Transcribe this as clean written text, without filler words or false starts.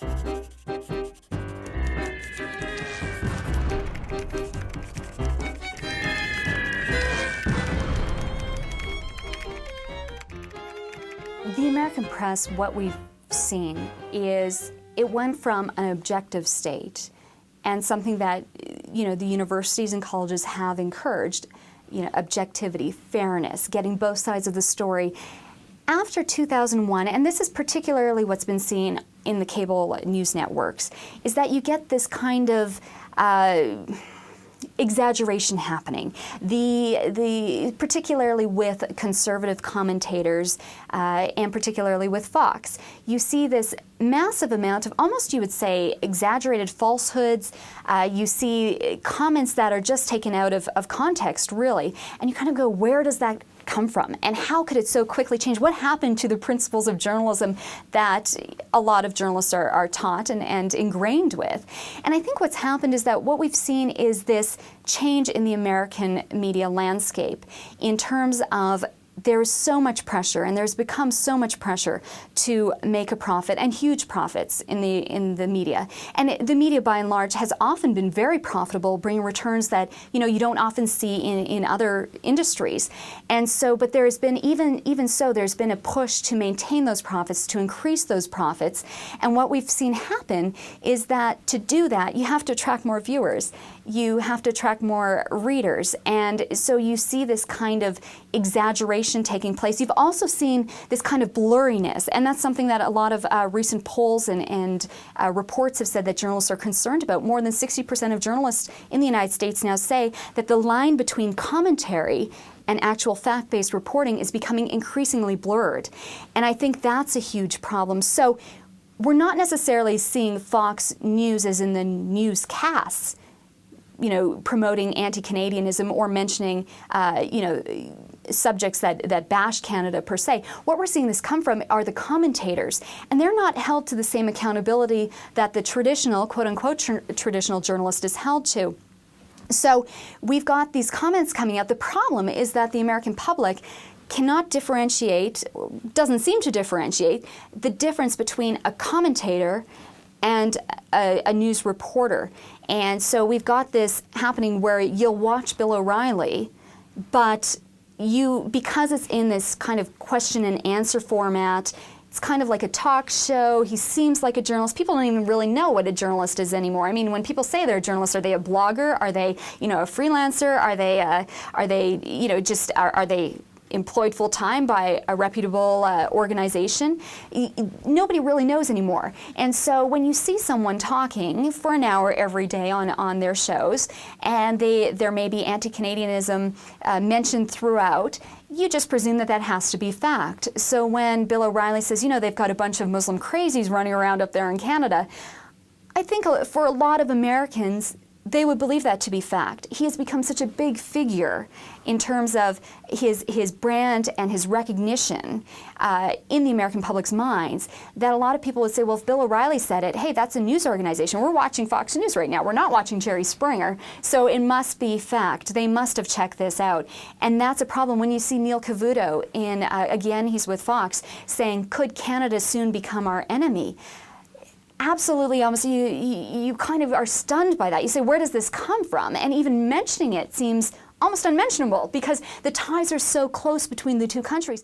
The American press, what we've seen is it went from an objective state and something that, the universities and colleges have encouraged, objectivity, fairness, getting both sides of the story. After 2001, and this is particularly what's been seen in the cable news networks, is that you get this kind of exaggeration happening. Particularly with conservative commentators and particularly with Fox, you see this massive amount of almost, you would say, exaggerated falsehoods. You see comments that are just taken out of context, really, and you kind of go, where does that come from? And how could it so quickly change? What happened to the principles of journalism that a lot of journalists are taught and ingrained with? And I think what's happened is that what we've seen is this change in the American media landscape in terms of there's so much pressure, and there's become so much pressure to make a profit, and huge profits in the media. And the media, by and large, has often been very profitable, bringing returns that you don't often see in other industries. And so, but there has been even so, there's been a push to maintain those profits, to increase those profits. And what we've seen happen is that to do that, you have to attract more viewers. You have to attract more readers. And so you see this kind of exaggeration taking place. You've also seen this kind of blurriness, and that's something that a lot of recent polls and reports have said that journalists are concerned about. More than 60% of journalists in the United States now say that the line between commentary and actual fact-based reporting is becoming increasingly blurred. And I think that's a huge problem. So we're not necessarily seeing Fox News as in the newscasts, promoting anti-Canadianism or mentioning, subjects that bash Canada per se. What we're seeing this come from are the commentators, and they're not held to the same accountability that the traditional, quote-unquote, traditional journalist is held to. So we've got these comments coming out. The problem is that the American public cannot differentiate, doesn't seem to differentiate, the difference between a commentator and a news reporter. And so we've got this happening where you'll watch Bill O'Reilly, but because it's in this kind of question and answer format, it's kind of like a talk show. He seems like a journalist. People don't even really know what a journalist is anymore. I mean, when people say they're a journalist, are they a blogger? Are they, a freelancer? Are they employed full-time by a reputable organization? Nobody really knows anymore. And so when you see someone talking for an hour every day on their shows, and there may be anti-Canadianism mentioned throughout, you just presume that has to be fact. So when Bill O'Reilly says, they've got a bunch of Muslim crazies running around up there in Canada, I think for a lot of Americans, they would believe that to be fact. He has become such a big figure in terms of his brand and his recognition in the American public's minds that a lot of people would say, well, if Bill O'Reilly said it, hey, that's a news organization. We're watching Fox News right now. We're not watching Jerry Springer. So it must be fact. They must have checked this out. And that's a problem when you see Neil Cavuto again, he's with Fox, saying, could Canada soon become our enemy? Absolutely, almost you kind of are stunned by that. You say, where does this come from? And even mentioning it seems almost unmentionable because the ties are so close between the two countries.